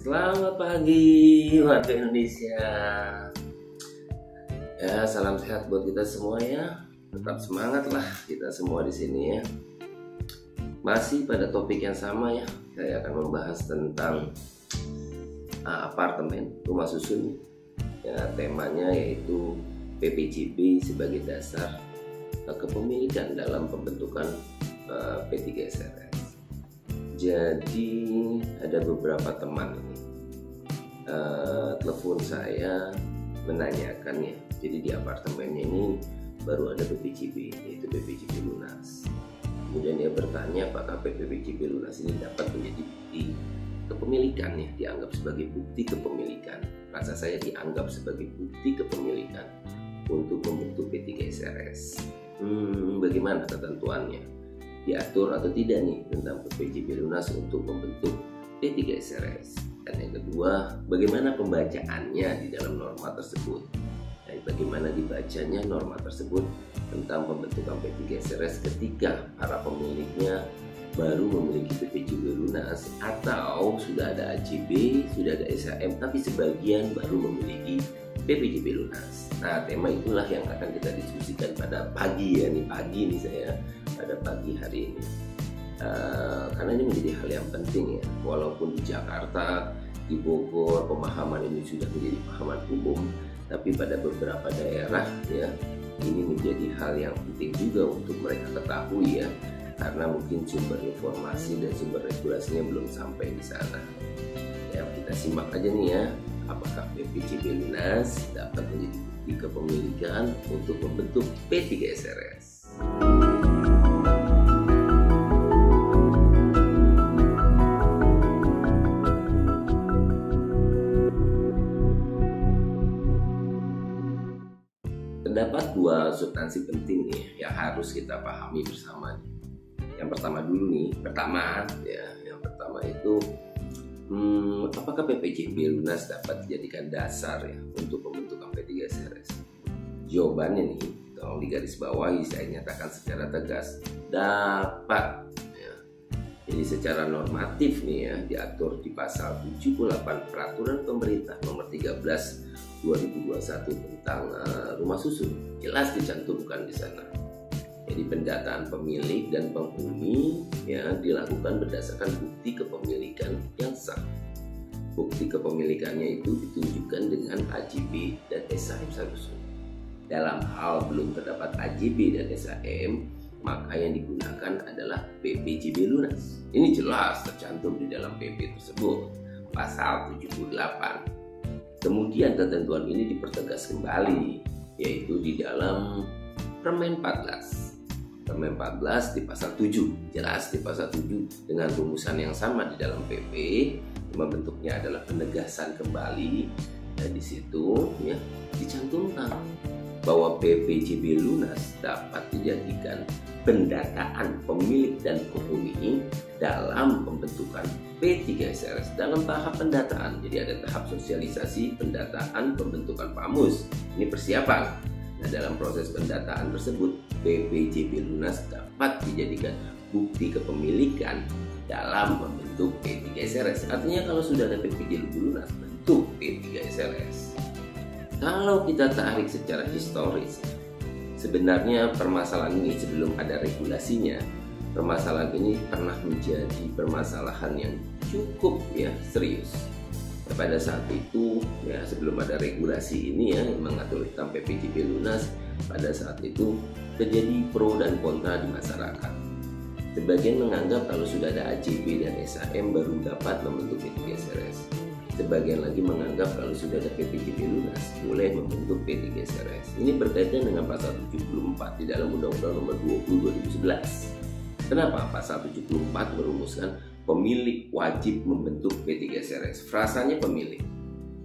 Selamat pagi warga Indonesia. Ya, salam sehat buat kita semua ya. Tetap semangat lah kita semua di sini ya. Masih pada topik yang sama ya. Saya akan membahas tentang apartemen, rumah susun. Ya, temanya yaitu PPJB sebagai dasar kepemilikan dalam pembentukan P3SRS. Jadi ada beberapa teman ini telepon saya menanyakan ya. Jadi di apartemennya ini baru ada PPJB, yaitu PPJB lunas. Kemudian dia bertanya apakah PPJB lunas ini dapat menjadi bukti kepemilikan ya, dianggap sebagai bukti kepemilikan. Rasa saya dianggap sebagai bukti kepemilikan untuk membentuk P3SRS. Bagaimana ketentuannya? Diatur atau tidak nih tentang PPJB lunas untuk membentuk P3SRS? Dan yang kedua, bagaimana pembacaannya di dalam norma tersebut? Dan bagaimana dibacanya norma tersebut tentang pembentukan P3SRS ketika para pemiliknya baru memiliki PPJB lunas atau sudah ada AJB, sudah ada SHM, tapi sebagian baru memiliki PPJB lunas. Nah, tema itulah yang akan kita diskusikan pada pagi nih saya pada pagi hari ini. Karena ini menjadi hal yang penting ya. Walaupun di Jakarta, di Bogor pemahaman ini sudah menjadi pemahaman umum, tapi pada beberapa daerah ya ini menjadi hal yang penting juga untuk mereka ketahui ya. Karena mungkin sumber informasi dan sumber regulasinya belum sampai di sana. Ya, kita simak aja nih ya. Apakah PPJB lunas dapat menjadi bukti kepemilikan untuk membentuk P3SRS? Terdapat dua substansi penting nih yang harus kita pahami bersama. Yang pertama itu apakah PPJB lunas dapat dijadikan dasar ya untuk pembentukan P3SRS? Jawabannya nih, tolong digarisbawahi, saya nyatakan secara tegas, dapat ya. Jadi secara normatif nih ya, diatur di pasal 78 Peraturan Pemerintah Nomor 13 2021 tentang rumah susun, jelas dicantumkan di sana. Jadi pendataan pemilik dan penghuni ya dilakukan berdasarkan bukti kepemilikan yang sah. Bukti kepemilikannya itu ditunjukkan dengan AJB dan SHM seharusnya. Dalam hal belum terdapat AJB dan SHM, maka yang digunakan adalah PPJB lunas. Ini jelas tercantum di dalam PP tersebut, pasal 78. Kemudian ketentuan ini dipertegas kembali, yaitu di dalam Permen 14 di pasal 7, jelas di pasal 7 dengan rumusan yang sama di dalam PP, membentuknya adalah penegasan kembali. Dan di situ ya dicantumkan bahwa PPJB lunas dapat dijadikan pendataan pemilik dan penghuni dalam pembentukan P3SRS dalam tahap pendataan. Jadi ada tahap sosialisasi, pendataan, pembentukan PAMUS. Ini persiapan. Nah, dalam proses pendataan tersebut, PPJB lunas dapat dijadikan bukti kepemilikan dalam membentuk P3SRS. Artinya kalau sudah ada PPJB lunas, bentuk P3SRS. Kalau kita tarik secara historis, sebenarnya permasalahan ini sebelum ada regulasinya, permasalahan ini pernah menjadi permasalahan yang cukup ya serius. Pada saat itu ya sebelum ada regulasi ini ya yang mengatur tentang PPJB lunas, pada saat itu terjadi pro dan kontra di masyarakat. Sebagian menganggap kalau sudah ada AJB dan SHM baru dapat membentuk P3SRS. Sebagian lagi menganggap kalau sudah ada PPJB lunas mulai membentuk P3SRS. Ini berkaitan dengan pasal 74 di dalam Undang-Undang Nomor 20 2011. Kenapa pasal 74 merumuskan pemilik wajib membentuk P3SRS? Frasanya pemilik.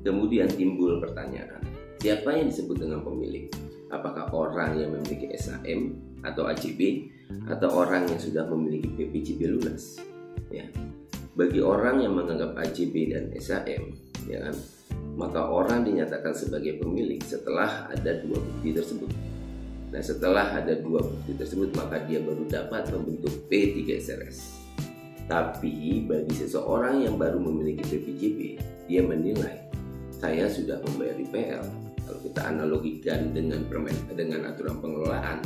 Kemudian timbul pertanyaan, siapa yang disebut dengan pemilik? Apakah orang yang memiliki SHM atau AJB atau orang yang sudah memiliki PPJB lunas? Ya. Bagi orang yang menganggap AJB dan SHM, ya kan, maka orang dinyatakan sebagai pemilik setelah ada dua bukti tersebut. Nah, setelah ada dua bukti tersebut, maka dia baru dapat membentuk P3SRS. Tapi bagi seseorang yang baru memiliki PPJB, dia menilai saya sudah membayar IPL. Kalau kita analogikan dengan aturan pengelolaan,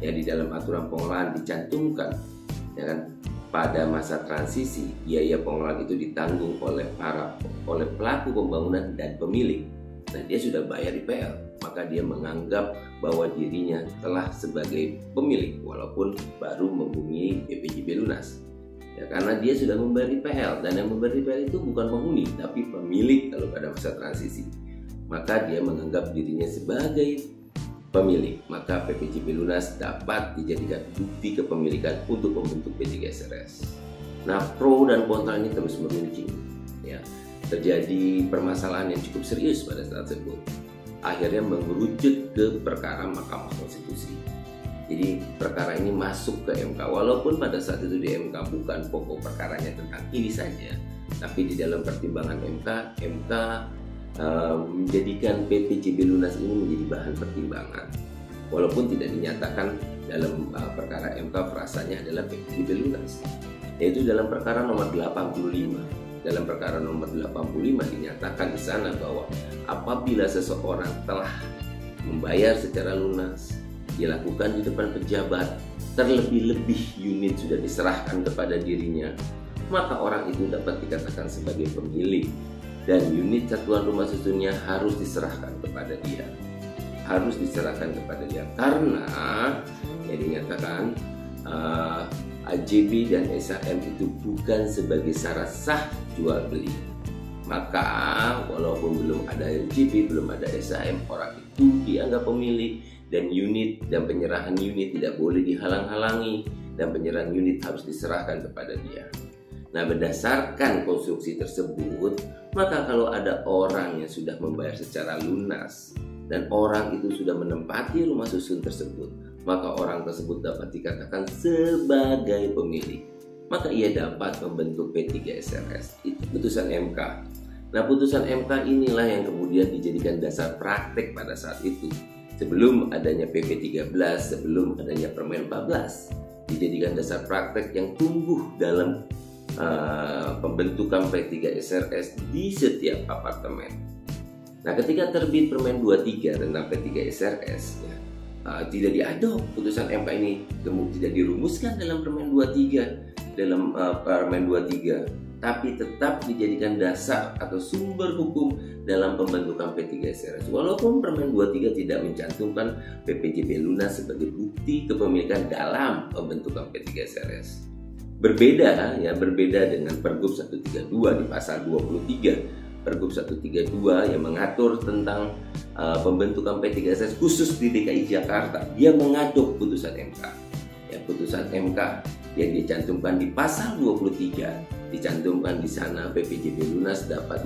ya di dalam aturan pengelolaan dicantumkan, ya kan, pada masa transisi biaya pengelolaan itu ditanggung oleh pelaku pembangunan dan pemilik. Nah, dia sudah bayar IPL, maka dia menganggap bahwa dirinya telah sebagai pemilik walaupun baru mempunyai PPJB lunas. Ya, karena dia sudah membayar IPL, dan yang membayar IPL itu bukan penghuni tapi pemilik kalau pada masa transisi. Maka dia menganggap dirinya sebagai pemilik, maka PPJB lunas dapat dijadikan bukti kepemilikan untuk membentuk P3SRS. Nah, pro dan kontra ini terus meruncing, ya. Terjadi permasalahan yang cukup serius pada saat tersebut, akhirnya mengerucut ke perkara Mahkamah Konstitusi. Jadi perkara ini masuk ke MK, walaupun pada saat itu di MK bukan pokok perkaranya tentang ini saja, tapi di dalam pertimbangan MK menjadikan PPJB lunas ini menjadi bahan pertimbangan, walaupun tidak dinyatakan dalam perkara MK frasanya adalah PPJB lunas, yaitu dalam perkara nomor 85. Dalam perkara nomor 85 dinyatakan di sana bahwa apabila seseorang telah membayar secara lunas, dilakukan di depan pejabat, terlebih-lebih unit sudah diserahkan kepada dirinya, maka orang itu dapat dikatakan sebagai pemilik, dan unit satuan rumah susunnya harus diserahkan kepada dia. Harus diserahkan kepada dia karena yang dinyatakan AJB dan SHM itu bukan sebagai syarat sah jual beli. Maka walaupun belum ada AJB, belum ada SHM, orang itu dianggap pemilik, dan unit dan penyerahan unit tidak boleh dihalang-halangi, dan penyerahan unit harus diserahkan kepada dia. Nah, berdasarkan konstruksi tersebut, maka kalau ada orang yang sudah membayar secara lunas dan orang itu sudah menempati rumah susun tersebut, maka orang tersebut dapat dikatakan sebagai pemilik. Maka ia dapat membentuk P3SRS. Itu putusan MK. Nah, putusan MK inilah yang kemudian dijadikan dasar praktek pada saat itu. Sebelum adanya PP 13, sebelum adanya Permen 14, dijadikan dasar praktek yang tumbuh dalam pembentukan P3SRS di setiap apartemen. Nah, ketika terbit Permen 23 tentang P3SRS, ya, tidak diadop putusan MK ini, kemudian tidak dirumuskan dalam Permen 23, dalam Permen 23, tapi tetap dijadikan dasar atau sumber hukum dalam pembentukan P3SRS. Walaupun Permen 23 tidak mencantumkan PPJB lunas sebagai bukti kepemilikan dalam pembentukan P3SRS. Berbeda dengan Pergub 132 di pasal 23. Pergub 132 yang mengatur tentang pembentukan P3SRS khusus di DKI Jakarta, dia mengadop putusan MK. Ya, putusan MK yang dicantumkan di pasal 23, dicantumkan di sana PPJB lunas dapat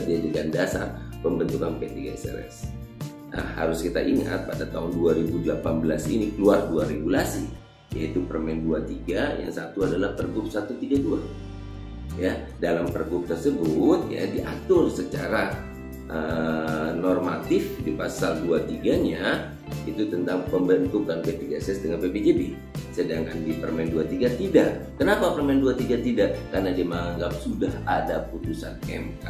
dijadikan dasar pembentukan P3SRS. Nah, harus kita ingat pada tahun 2018 ini keluar dua regulasi, yaitu Permen 23, yang satu adalah Pergub 132. Ya, dalam Pergub tersebut ya diatur secara normatif di pasal 23-nya itu tentang pembentukan P3SRS dengan PPJB. Sedangkan di Permen 23 tidak. Kenapa Permen 23 tidak? Karena dia menganggap sudah ada putusan MK.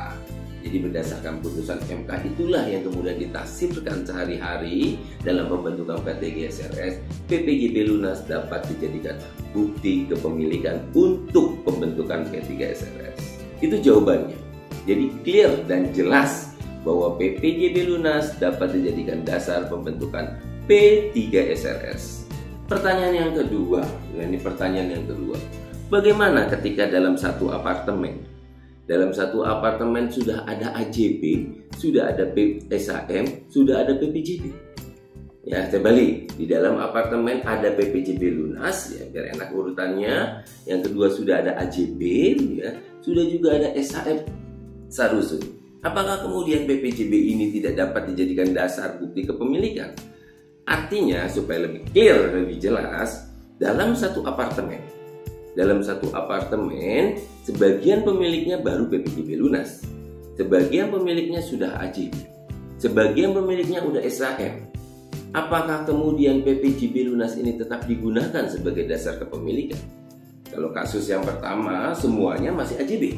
Jadi berdasarkan putusan MK itulah yang kemudian ditafsirkan sehari-hari dalam pembentukan P3SRS. PPJB lunas dapat dijadikan bukti kepemilikan untuk pembentukan P3SRS. Itu jawabannya. Jadi clear dan jelas bahwa PPJB lunas dapat dijadikan dasar pembentukan P3SRS. Pertanyaan yang kedua, bagaimana ketika dalam satu apartemen sudah ada AJB, sudah ada SHM, sudah ada PPJB? Ya, terbalik, di dalam apartemen ada PPJB lunas, ya biar enak urutannya. Yang kedua sudah ada AJB, ya, sudah juga ada SHM sarusun. Apakah kemudian PPJB ini tidak dapat dijadikan dasar bukti kepemilikan? Artinya supaya lebih clear, lebih jelas, dalam satu apartemen sebagian pemiliknya baru PPJB lunas, sebagian pemiliknya sudah AJB, sebagian pemiliknya udah SHM. Apakah kemudian PPJB lunas ini tetap digunakan sebagai dasar kepemilikan? Kalau kasus yang pertama semuanya masih AJB,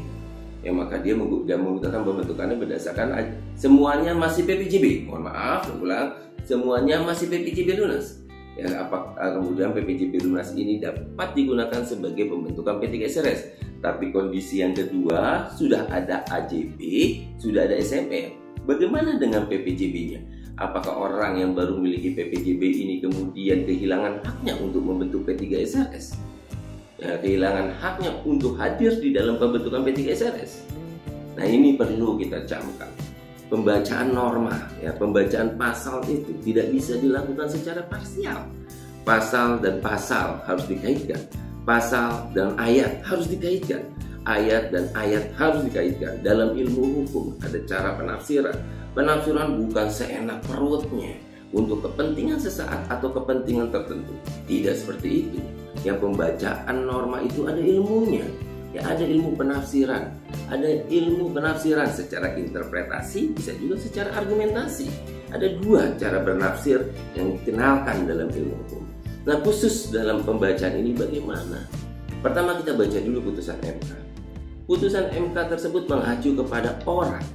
ya maka dia menggunakan pembentukannya berdasarkan semuanya masih PPJB. Mohon maaf, ulang, semuanya masih PPJB lunas. Ya, kemudian PPJB lunas ini dapat digunakan sebagai pembentukan P3SRS. Tapi kondisi yang kedua, sudah ada AJB, sudah ada SMM. Bagaimana dengan PPJB-nya? Apakah orang yang baru memiliki PPJB ini kemudian kehilangan haknya untuk membentuk P3SRS? Ya, kehilangan haknya untuk hadir di dalam pembentukan P3SRS. Nah, ini perlu kita camkan. Pembacaan norma, ya, pembacaan pasal itu tidak bisa dilakukan secara parsial. Pasal dan pasal harus dikaitkan. Pasal dan ayat harus dikaitkan. Ayat dan ayat harus dikaitkan. Dalam ilmu hukum ada cara penafsiran. Penafsiran bukan seenak perutnya untuk kepentingan sesaat atau kepentingan tertentu. Tidak seperti itu. Yang pembacaan norma itu ada ilmunya. Ya, ada ilmu penafsiran. Ada ilmu penafsiran secara interpretasi, bisa juga secara argumentasi. Ada dua cara bernafsir yang dikenalkan dalam ilmu hukum. Nah, khusus dalam pembacaan ini bagaimana? Pertama kita baca dulu putusan MK. Putusan MK tersebut mengacu kepada orang,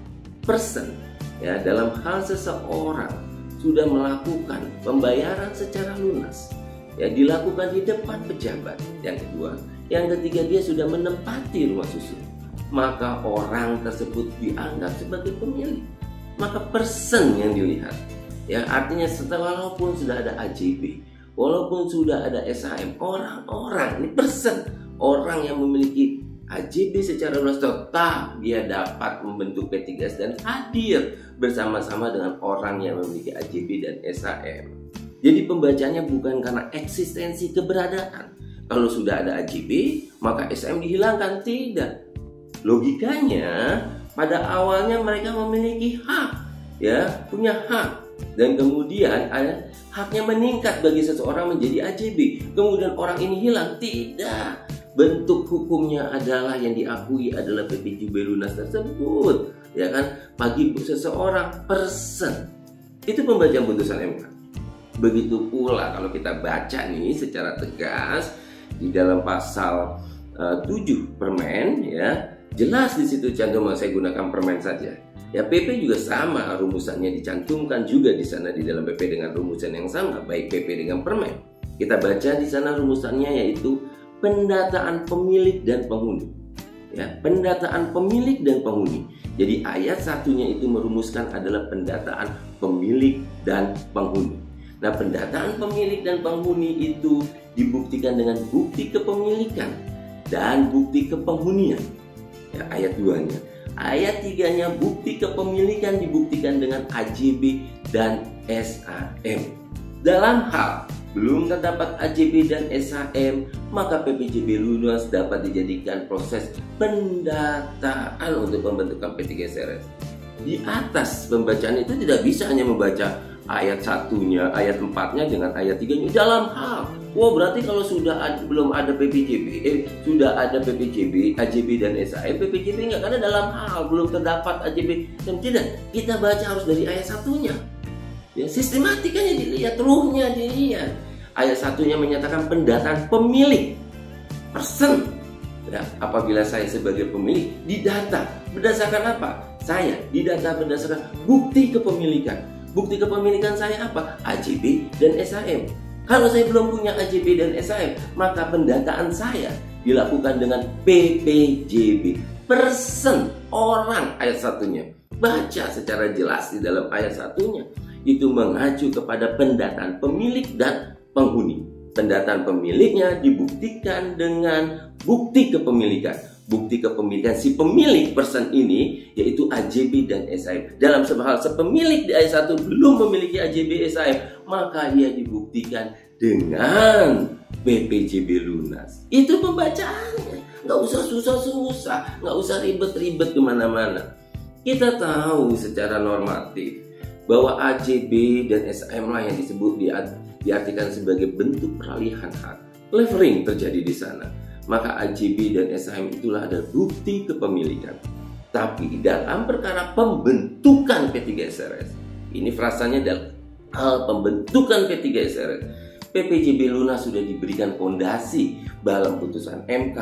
person, ya, dalam hal seseorang sudah melakukan pembayaran secara lunas, ya, dilakukan di depan pejabat. Yang kedua, yang ketiga, dia sudah menempati rumah susun, maka orang tersebut dianggap sebagai pemilik. Maka person yang dilihat, ya, artinya setelah walaupun sudah ada AJB, walaupun sudah ada SHM, orang-orang ini person, orang yang memiliki AJB secara lunas tetap dia dapat membentuk P3S dan hadir bersama-sama dengan orang yang memiliki AJB dan SHM. Jadi pembacanya bukan karena eksistensi keberadaan. Kalau sudah ada AJB, maka SHM dihilangkan. Tidak. Logikanya, pada awalnya mereka memiliki hak, ya, punya hak. Dan kemudian haknya meningkat bagi seseorang menjadi AJB. Kemudian orang ini hilang. Tidak. Bentuk hukumnya adalah yang diakui adalah PPJB lunas tersebut. Ya kan? Bagi seseorang person. Itu pembacaan putusan MK. Begitu pula kalau kita baca nih secara tegas di dalam pasal 7 Permen, ya, jelas di situ cantum, saya gunakan Permen saja. Ya, PP juga sama, rumusannya dicantumkan juga di sana di dalam PP dengan rumusan yang sama, baik PP dengan Permen. Kita baca di sana rumusannya yaitu pendataan pemilik dan penghuni. Ya, pendataan pemilik dan penghuni. Jadi ayat satunya itu merumuskan adalah pendataan pemilik dan penghuni. Nah, pendataan pemilik dan penghuni itu dibuktikan dengan bukti kepemilikan dan bukti kepenghunian. Ya, ayat 2-nya. Ayat 3-nya bukti kepemilikan dibuktikan dengan AJB dan SHM. Dalam hal belum terdapat AJB dan SHM, maka PPJB lunas dapat dijadikan proses pendataan untuk pembentukan P3SRS. Di atas pembacaan itu tidak bisa hanya membaca ayat 1-nya, ayat 4-nya dengan ayat 3-nya dalam hal. Wah, berarti kalau belum ada PPJB, sudah ada PPJB, AJB dan SHM, PPJB nggak ada dalam hal, belum terdapat AJB. Dan tidak, kita baca harus dari ayat 1-nya. Ya, sistematikanya dilihat, ruhnya dilihat. Ayat 1-nya menyatakan pendataan pemilik, person. Ya, apabila saya sebagai pemilik didata berdasarkan apa? Saya didata berdasarkan bukti kepemilikan. Bukti kepemilikan saya apa? AJB dan SHM. Kalau saya belum punya AJB dan SHM, maka pendataan saya dilakukan dengan PPJB. Person, orang, ayat 1-nya. Baca secara jelas di dalam ayat 1-nya. Itu mengacu kepada pendataan pemilik dan penghuni. Pendataan pemiliknya dibuktikan dengan bukti kepemilikan. Bukti kepemilikan si pemilik person ini yaitu AJB dan SHM. Dalam hal sepemilik di ayat 1 belum memiliki AJB SHM, maka ia dibuktikan dengan PPJB lunas. Itu pembacaannya. Nggak usah susah-susah, nggak usah ribet-ribet kemana-mana. Kita tahu secara normatif bahwa AJB dan SHM lah yang disebut diartikan sebagai bentuk peralihan hak. Leveling terjadi di sana. Maka AJB dan SHM itulah ada bukti kepemilikan. Tapi dalam perkara pembentukan P3SRS, ini frasanya dalam hal pembentukan P3SRS, PPJB lunas sudah diberikan fondasi dalam putusan MK,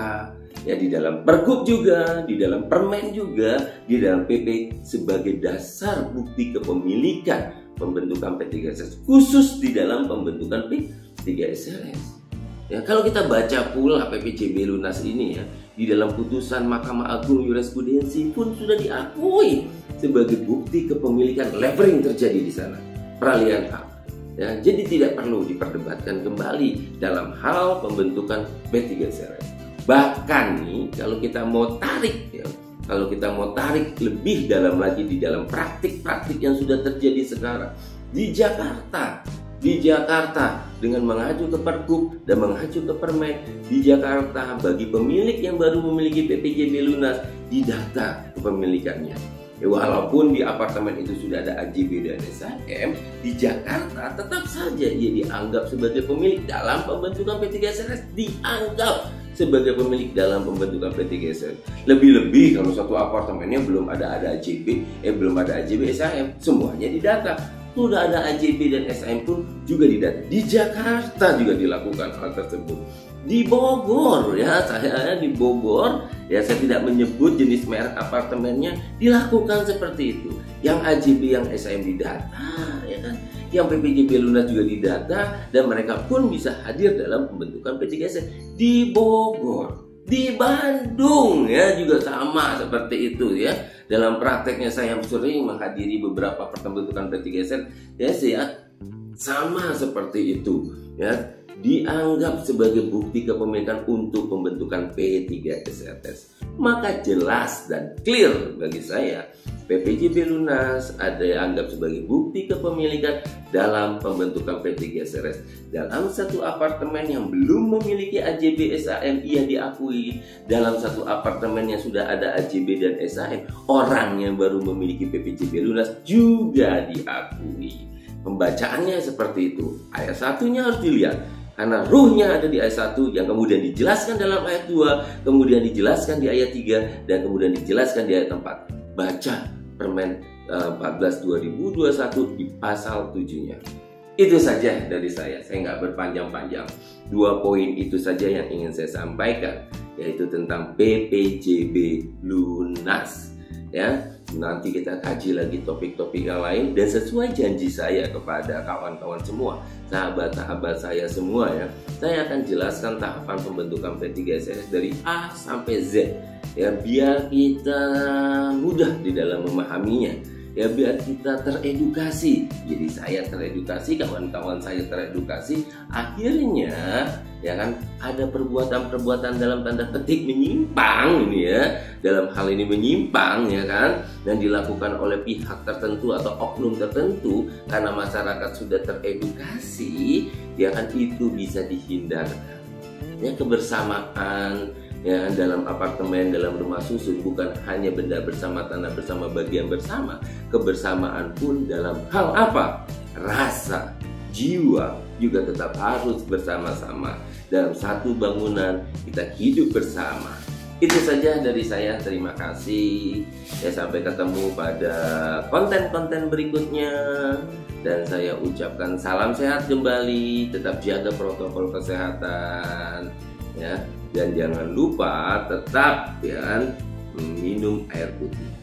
ya di dalam Pergub juga, di dalam Permen juga, di dalam PP sebagai dasar bukti kepemilikan pembentukan P3SRS, khusus di dalam pembentukan P3SRS. Ya, kalau kita baca pula PPJB lunas ini ya, di dalam putusan Mahkamah Agung jurisprudensi pun sudah diakui sebagai bukti kepemilikan levering terjadi di sana, peralihan hak. Ya, jadi tidak perlu diperdebatkan kembali dalam hal pembentukan P3SRS. Bahkan nih kalau kita mau tarik ya, kalau kita mau tarik lebih dalam lagi di dalam praktik-praktik yang sudah terjadi sekarang di Jakarta dengan mengacu ke Pergub dan mengacu ke Permen. Di Jakarta bagi pemilik yang baru memiliki PPJB lunas didata kepemilikannya. Ya, walaupun di apartemen itu sudah ada AJB dan SHM, di Jakarta tetap saja ia dianggap sebagai pemilik dalam pembentukan P3SRS, dianggap sebagai pemilik dalam pembentukan P3SRS. Lebih-lebih kalau satu apartemennya belum ada AJB, belum ada AJB SHM, semuanya didata. Sudah ada AJB dan SHM pun juga didata. Di Jakarta juga dilakukan hal tersebut. Di Bogor ya, saya di Bogor ya, saya tidak menyebut jenis merek apartemennya, dilakukan seperti itu. Yang AJB yang SHM didata ya kan, yang PPJB lunas juga didata, dan mereka pun bisa hadir dalam pembentukan P3SRS. Di Bogor, di Bandung ya juga sama seperti itu ya. Dalam prakteknya saya sering menghadiri beberapa pembentukan P3SRS ya, saya sama seperti itu ya, dianggap sebagai bukti kepemilikan untuk pembentukan P3SRS. Maka jelas dan clear bagi saya, PPJB lunas ada yang anggap sebagai bukti kepemilikan dalam pembentukan P3SRS. Dalam satu apartemen yang belum memiliki AJB SHM, ia diakui. Dalam satu apartemen yang sudah ada AJB dan SHM, orang yang baru memiliki PPJB lunas juga diakui. Pembacaannya seperti itu. Ayat satunya harus dilihat, karena ruhnya ada di ayat 1 yang kemudian dijelaskan dalam ayat 2, kemudian dijelaskan di ayat 3, dan kemudian dijelaskan di ayat 4. Baca Permen 14 2021 di pasal 7-nya. Itu saja dari saya nggak berpanjang-panjang. 2 poin itu saja yang ingin saya sampaikan, yaitu tentang PPJB lunas. Ya, nanti kita kaji lagi topik-topik yang lain, dan sesuai janji saya kepada kawan-kawan semua, sahabat-sahabat saya semua ya, saya akan jelaskan tahapan pembentukan P3SRS dari A sampai Z ya, biar kita mudah di dalam memahaminya ya, biar kita teredukasi. Jadi saya teredukasi, kawan-kawan saya teredukasi, akhirnya ya kan ada perbuatan-perbuatan dalam tanda petik menyimpang ini ya, dalam hal ini menyimpang ya kan, dan dilakukan oleh pihak tertentu atau oknum tertentu, karena masyarakat sudah teredukasi ya kan, itu bisa dihindarkan ya. Kebersamaan ya dalam apartemen, dalam rumah susun bukan hanya benda bersama, tanah bersama, bagian bersama. Kebersamaan pun dalam hal apa? Rasa, jiwa juga tetap harus bersama-sama. Dalam satu bangunan kita hidup bersama. Itu saja dari saya, terima kasih ya, sampai ketemu pada konten-konten berikutnya, dan saya ucapkan salam sehat kembali, tetap jaga protokol kesehatan ya, dan jangan lupa tetap ya minum air putih.